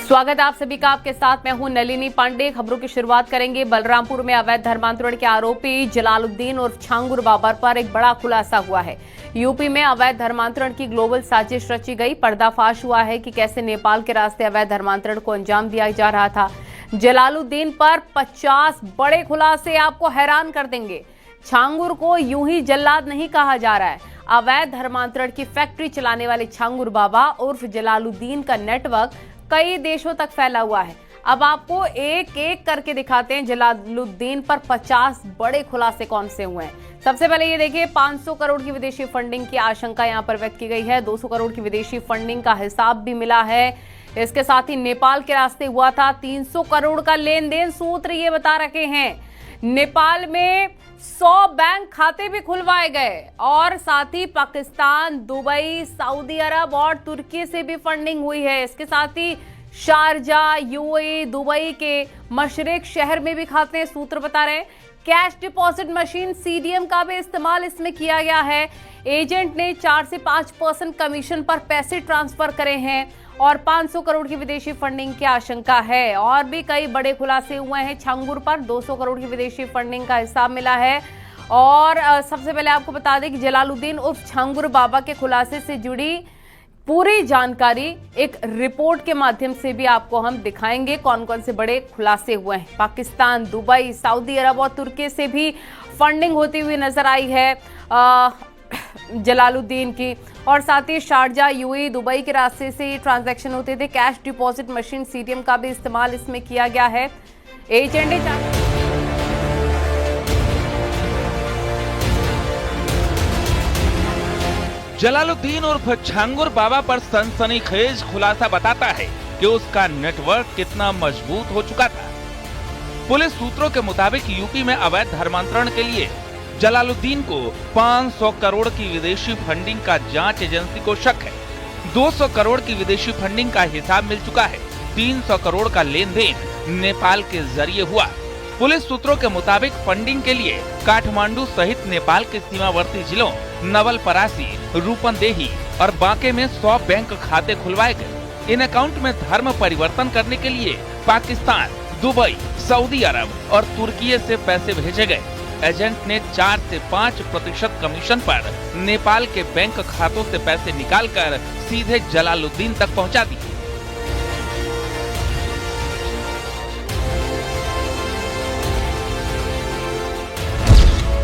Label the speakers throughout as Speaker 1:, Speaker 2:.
Speaker 1: स्वागत है आप सभी का। आपके साथ मैं हूं नलिनी पांडे। खबरों की शुरुआत करेंगे। बलरामपुर में अवैध धर्मांतरण के आरोपी जलालुद्दीन उर्फ छांगुर बाबर पर एक बड़ा खुलासा हुआ है। यूपी में अवैध धर्मांतरण की ग्लोबल साजिश रची गई। पर्दाफाश हुआ है कि कैसे नेपाल के रास्ते अवैध धर्मांतरण को अंजाम दिया जा रहा था। जलालुद्दीन पर 50 बड़े खुलासे आपको हैरान कर देंगे। छांगुर को यूं ही जल्लाद नहीं कहा जा रहा है। अवैध धर्मांतरण की फैक्ट्री चलाने वाले छांगुर बाबा उर्फ जलालुद्दीन का नेटवर्क कई देशों तक फैला हुआ है। अब आपको एक एक करके दिखाते हैं जलालुद्दीन पर 50 बड़े खुलासे कौन से हुए हैं। सबसे पहले ये देखिए, 500 करोड़ की विदेशी फंडिंग की आशंका यहां पर व्यक्त की गई है। 200 करोड़ की विदेशी फंडिंग का हिसाब भी मिला है। इसके साथ ही नेपाल के रास्ते हुआ था 300 करोड़ का लेन देन। सूत्र ये बता रखे हैं नेपाल में 100 बैंक खाते भी खुलवाए गए और साथ ही पाकिस्तान, दुबई, सऊदी अरब और तुर्की से भी फंडिंग हुई है। इसके साथ ही शारजा, यूएई, दुबई के मशरिक शहर में भी खाते हैं। सूत्र बता रहे हैं कैश डिपॉजिट मशीन सीडीएम का भी इस्तेमाल इसमें किया गया है। एजेंट ने 4 से 5% कमीशन पर पैसे ट्रांसफर करे हैं और 500 करोड़ की विदेशी फंडिंग की आशंका है। और भी कई बड़े खुलासे हुए हैं छांगुर पर। 200 करोड़ की विदेशी फंडिंग का हिसाब मिला है। और सबसे पहले आपको बता दें कि जलालुद्दीन उर्फ छांगुर बाबा के खुलासे से जुड़ी पूरी जानकारी एक रिपोर्ट के माध्यम से भी आपको हम दिखाएंगे कौन कौन से बड़े खुलासे हुए हैं। पाकिस्तान, दुबई, सऊदी अरब और तुर्की से भी फंडिंग होती हुई नजर आई है जलालुद्दीन की। और साथ ही शारजा, यूएई, दुबई के रास्ते से ट्रांजैक्शन होते थे। कैश डिपॉजिट मशीन सीडीएम का भी इस्तेमाल इसमें किया गया है। एजेंट ने
Speaker 2: जलालुद्दीन उर्फ छांगुर बाबा पर सनसनीखेज खुलासा बताता है कि उसका नेटवर्क कितना मजबूत हो चुका था। पुलिस सूत्रों के मुताबिक यूपी में अवैध धर्मांतरण के लिए जलालुद्दीन को 500 करोड़ की विदेशी फंडिंग का जांच एजेंसी को शक है। 200 करोड़ की विदेशी फंडिंग का हिसाब मिल चुका है। 300 करोड़ का लेन देन नेपाल के जरिए हुआ। पुलिस सूत्रों के मुताबिक फंडिंग के लिए काठमांडू सहित नेपाल के सीमावर्ती जिलों नवलपरासी, रूपंदेही और बांके में 100 बैंक खाते खुलवाए गए। इन अकाउंट में धर्म परिवर्तन करने के लिए पाकिस्तान, दुबई, सऊदी अरब और तुर्की से पैसे भेजे गए। एजेंट ने 4 से 5% कमीशन पर नेपाल के बैंक खातों से पैसे निकालकर सीधे जलालुद्दीन तक पहुंचा दिए।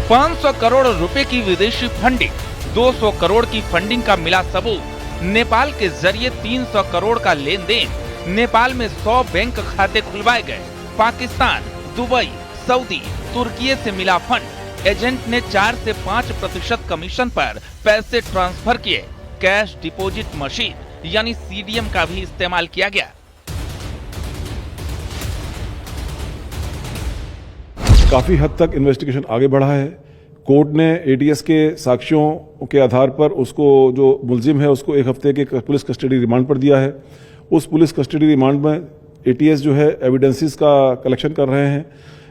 Speaker 2: $500 करोड़ रुपए की विदेशी फंडिंग, 200 करोड़ की फंडिंग का मिला सबूत। नेपाल के जरिए 300 करोड़ का लेन देन। नेपाल में 100 बैंक खाते खुलवाए गए। पाकिस्तान, दुबई, सऊदी, तुर्की से मिला फंड। एजेंट ने 4 से 5% कमीशन पर पैसे ट्रांसफर किए। कैश डिपॉजिट मशीन यानी सीडीएम का भी इस्तेमाल किया गया।
Speaker 3: काफी हद तक इन्वेस्टिगेशन आगे बढ़ा है। कोर्ट ने एटीएस के साक्ष्यों के आधार पर उसको, जो मुलजिम है, उसको 1 हफ्ते के पुलिस कस्टडी रिमांड पर दिया है। उस पुलिस कस्टडी रिमांड में एटीएस जो है एविडेंसेस का कलेक्शन कर रहे हैं,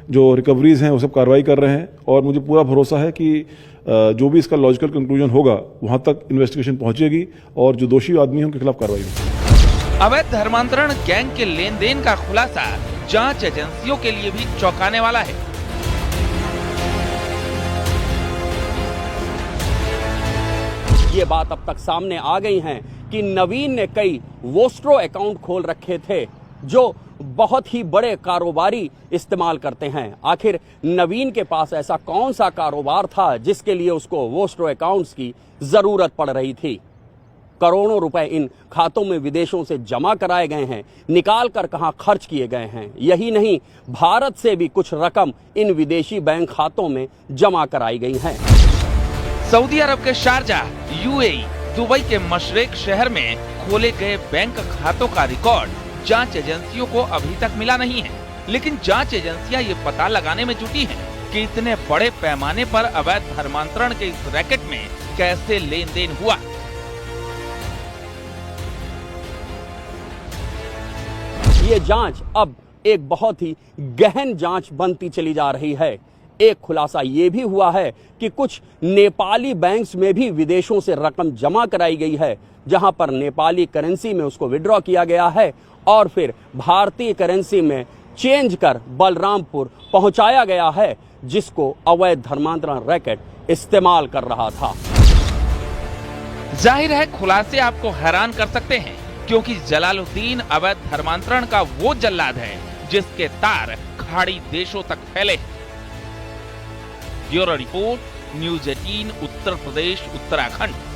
Speaker 3: जो रिकवरीज हैं वो सब कार्रवाई कर रहे हैं। और मुझे पूरा भरोसा है कि जो भी इसका लॉजिकल कंक्लूजन होगा वहां तक इन्वेस्टिगेशन पहुंचेगी और जो दोषी आदमी हैं उनके खिलाफ कार्रवाई होगी।
Speaker 2: अवैध धर्मांतरण गैंग के लेन देन का खुलासा जांच एजेंसियों के लिए भी चौंकाने वाला है।
Speaker 4: ये बात अब तक सामने आ गई है कि नवीन ने कई वोस्ट्रो अकाउंट खोल रखे थे जो बहुत ही बड़े कारोबारी इस्तेमाल करते हैं। आखिर नवीन के पास ऐसा कौन सा कारोबार था जिसके लिए उसको वोस्ट्रो अकाउंट्स की जरूरत पड़ रही थी। करोड़ों रुपए इन खातों में विदेशों से जमा कराए गए हैं, निकाल कर कहां खर्च किए गए हैं। यही नहीं, भारत से भी कुछ रकम इन विदेशी बैंक खातों में जमा कराई गई है।
Speaker 2: सऊदी अरब के शारजा, यूएई, दुबई के मशरिक शहर में खोले गए बैंक खातों का रिकॉर्ड जांच एजेंसियों को अभी तक मिला नहीं है। लेकिन जांच एजेंसियां ये पता लगाने में जुटी हैं कि इतने बड़े पैमाने पर अवैध धर्मांतरण के इस रैकेट में कैसे लेन देन हुआ।
Speaker 4: ये जांच अब एक बहुत ही गहन जांच बनती चली जा रही है। एक खुलासा ये भी हुआ है कि कुछ नेपाली बैंक्स में भी विदेशों से रकम जमा कराई गई है, जहां पर नेपाली करेंसी में उसको विड्रॉ किया गया है और फिर भारतीय करेंसी में चेंज कर बलरामपुर पहुंचाया गया है, जिसको अवैध धर्मांतरण रैकेट इस्तेमाल कर रहा था।
Speaker 2: जाहिर है खुलासे आपको हैरान कर सकते हैं, क्योंकि जलालुद्दीन अवैध धर्मांतरण का वो जल्लाद है जिसके तार खाड़ी देशों तक फैले हैं। Bureau report, news 18 Uttar Pradesh Uttarakhand.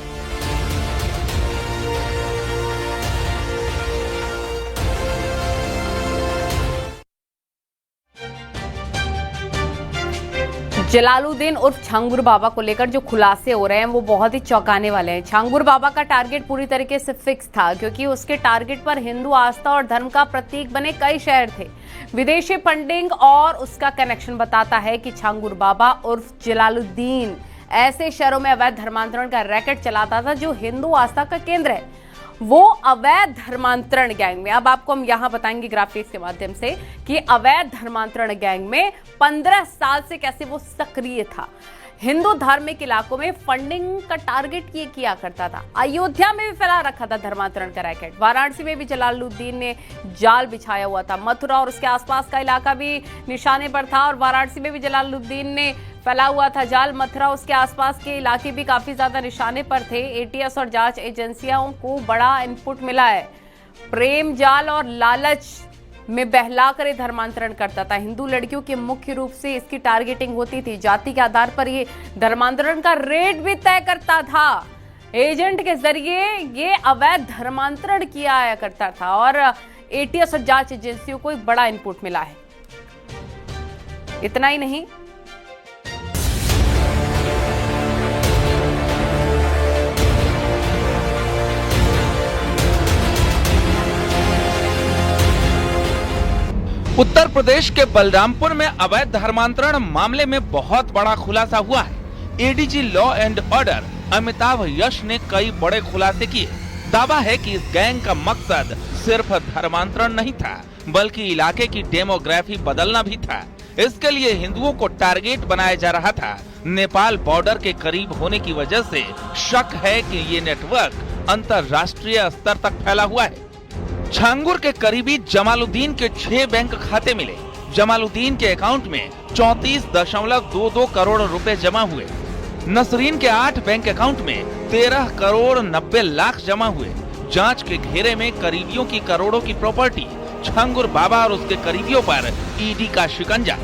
Speaker 1: Jalaluddin उर्फ छांगुर बाबा को लेकर जो खुलासे हो रहे हैं वो बहुत ही चौंकाने वाले हैं। छांगुर बाबा का टारगेट पूरी तरीके से फिक्स था, क्योंकि उसके टारगेट पर हिंदू आस्था और धर्म का प्रतीक बने कई शहर थे। विदेशी फंडिंग और उसका कनेक्शन बताता है कि छांगुर बाबा उर्फ जलालुद्दीन ऐसे शहरों में अवैध धर्मांतरण का रैकेट चलाता था जो हिंदू आस्था का केंद्र है। वो अवैध धर्मांतरण गैंग में, अब आपको हम यहां बताएंगे ग्राफिक्स के माध्यम से कि अवैध धर्मांतरण गैंग में 15 साल से कैसे वो सक्रिय था। हिंदू धार्मिक इलाकों में फंडिंग का टारगेट ये किया करता था। अयोध्या में भी फैला रखा था धर्मांतरण का रैकेट। वाराणसी में भी जलालुद्दीन ने जाल बिछाया हुआ था। मथुरा और उसके आसपास का इलाका भी निशाने पर था और वाराणसी में भी जलालुद्दीन ने फैला हुआ था जाल। मथुरा उसके आसपास के इलाके भी काफी ज्यादा निशाने पर थे। एटीएस और जांच एजेंसियों को बड़ा इनपुट मिला है। प्रेम जाल और लालच में बहलाकर धर्मांतरण करता था। हिंदू लड़कियों की मुख्य रूप से इसकी टारगेटिंग होती थी। जाति के आधार पर ये धर्मांतरण का रेट भी तय करता था। एजेंट के जरिए ये अवैध धर्मांतरण किया करता था और एटीएस और जांच एजेंसियों को एक बड़ा इनपुट मिला है। इतना ही नहीं,
Speaker 2: उत्तर प्रदेश के बलरामपुर में अवैध धर्मांतरण मामले में बहुत बड़ा खुलासा हुआ है। ADG law and order Amitabh Yash ने कई बड़े खुलासे किए। दावा है कि इस गैंग का मकसद सिर्फ धर्मांतरण नहीं था, बल्कि इलाके की डेमोग्राफी बदलना भी था। इसके लिए हिंदुओं को टारगेट बनाया जा रहा था। नेपाल बॉर्डर के करीब होने की वजह से शक है कि ये नेटवर्क अंतर्राष्ट्रीय स्तर तक फैला हुआ है। छांगुर के करीबी जमालुद्दीन के 6 बैंक खाते मिले। जमालुद्दीन के अकाउंट में 34.22 करोड़ रुपए जमा हुए। नसरीन के 8 बैंक अकाउंट में 13 करोड़ 90 लाख जमा हुए। जांच के घेरे में करीबियों की करोड़ों की प्रॉपर्टी। छांगुर बाबा और उसके करीबियों पर ईडी का शिकंजा।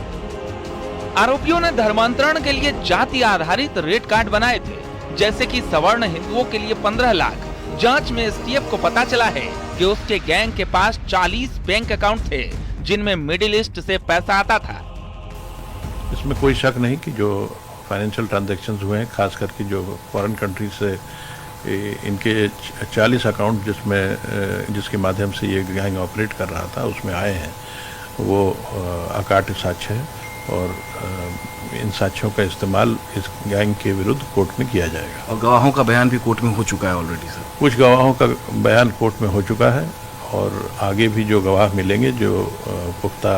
Speaker 2: आरोपियों ने धर्मांतरण के लिए जाति आधारित रेट कार्ड बनाए थे, जैसे कि सवर्ण हिंदुओं के लिए 15 लाख। जांच में एसटीएफ को पता चला है कि उसके गैंग के पास 40 बैंक अकाउंट थे, जिनमें मिडिल ईस्ट से पैसा आता था।
Speaker 5: इसमें कोई शक नहीं कि जो फाइनेंशियल ट्रांजैक्शंस हुए हैं, खास करके जो फॉरेन कंट्री से इनके 40 अकाउंट जिसके माध्यम से ये गैंग ऑपरेट कर रहा था, उसमें आए हैं, वो अकाट साक्ष्य है और इन साक्ष्यों का इस्तेमाल इस गैंग के विरुद्ध कोर्ट में किया जाएगा।
Speaker 6: और गवाहों का बयान भी कोर्ट में हो चुका है ऑलरेडी सर।
Speaker 5: कुछ गवाहों का बयान कोर्ट में हो चुका है और आगे भी जो गवाह मिलेंगे जो पुख्ता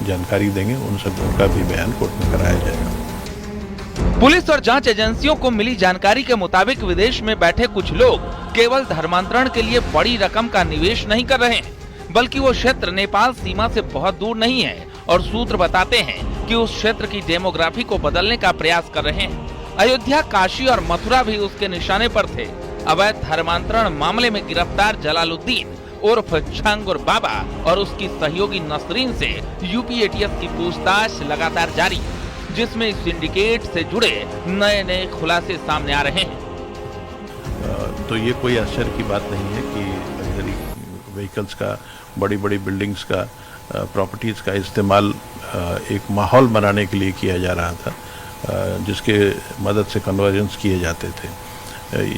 Speaker 5: जानकारी देंगे उन सब उनका भी बयान कोर्ट में कराया जाएगा।
Speaker 2: पुलिस और जांच एजेंसियों को मिली जानकारी के मुताबिक विदेश में बैठे कुछ लोग केवल धर्मांतरण के लिए बड़ी रकम का निवेश नहीं कर रहे हैं, बल्कि वो क्षेत्र नेपाल सीमा से बहुत दूर नहीं है और सूत्र बताते हैं कि उस क्षेत्र की डेमोग्राफी को बदलने का प्रयास कर रहे हैं। अयोध्या, काशी और मथुरा भी उसके निशाने पर थे। अवैध धर्मांतरण मामले में गिरफ्तार जलालुद्दीन उर्फ छांगुर बाबा और उसकी सहयोगी नसरीन से यूपी एटीएस की पूछताछ लगातार जारी, जिसमें इस सिंडिकेट से जुड़े नए खुलासे सामने आ रहे हैं।
Speaker 5: तो ये कोई आश्चर्य की बात नहीं है कि लग्जरी व्हीकल्स का, बड़ी बड़ी बिल्डिंग्स का, प्रॉपर्टीज का इस्तेमाल एक माहौल बनाने के लिए किया जा रहा था, जिसके मदद से कन्वर्जेंस किए जाते थे।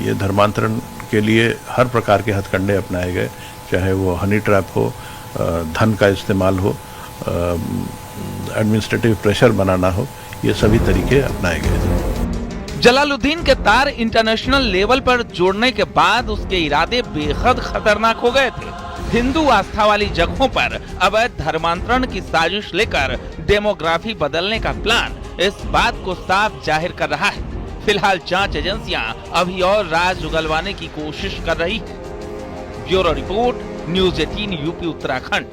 Speaker 5: ये धर्मांतरण के लिए हर प्रकार के हथकंडे अपनाए गए, चाहे वो हनी ट्रैप हो, धन का इस्तेमाल हो, एडमिनिस्ट्रेटिव प्रेशर बनाना हो, ये सभी तरीके अपनाए गए।
Speaker 2: जलालुद्दीन के तार इंटरनेशनल लेवल पर जोड़ने के बाद उसके इरादे बेहद खतरनाक हो गए थे। हिंदू आस्था वाली जगहों पर अवैध धर्मांतरण की साजिश लेकर डेमोग्राफी बदलने का प्लान इस बात को साफ जाहिर कर रहा है। फिलहाल जांच एजेंसियां अभी और राज उगलवाने की कोशिश कर रही है। Bureau report, news 18 UP Uttarakhand.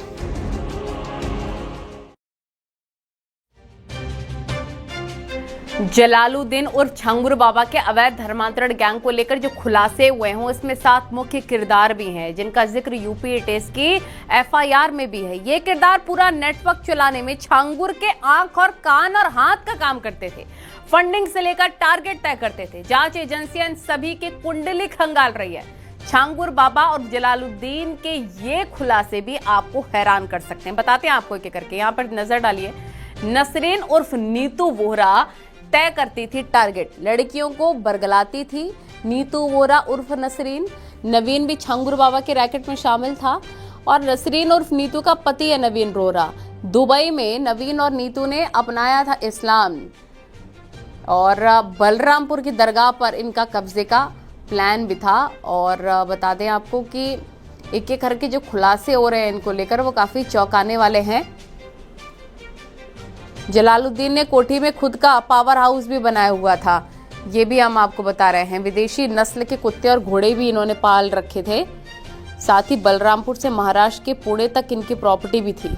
Speaker 1: Jalaluddin उर्फ छंगुर बाबा के अवैध धर्मांतरण गैंग को लेकर जो खुलासे हुए हैं उसमें 7 मुख्य किरदार भी हैं, जिनका जिक्र यूपी एटीएस की एफआईआर में भी है। ये किरदार पूरा नेटवर्क चलाने में छंगुर के आंख और कान और हाथ का काम करते थे। फंडिंग से लेकर टारगेट तय करते थे। जांच एजेंसियां इन सभी की कुंडली खंगाल रही है। छंगुर बाबा और जलालुद्दीन के ये खुलासे भी आपको हैरान कर सकते हैं। बताते हैं आपको एक करके, यहाँ पर नजर डालिए। नसरीन उर्फ नीतू वोहरा तय करती थी टारगेट, लड़कियों को बरगलाती थी। नीतू वोहरा उर्फ नसरीन, नवीन भी छंगुर बाबा के रैकेट में शामिल था और नसरीन उर्फ नीतू का पति है नवीन रोहरा। दुबई में नवीन और नीतू ने अपनाया था इस्लाम और बलरामपुर की दरगाह पर इनका कब्जे का प्लान भी था। और बता दें आपको कि एक एक करके जो खुलासे हो रहे हैं इनको लेकर वो काफी चौंकाने वाले हैं। जलालुद्दीन ने कोठी में खुद का पावर हाउस भी बनाया हुआ था, ये भी हम आपको बता रहे हैं। विदेशी नस्ल के कुत्ते और घोड़े भी इन्होंने पाल रखे थे। साथ ही बलरामपुर से महाराष्ट्र के पुणे तक इनकी प्रॉपर्टी भी थी।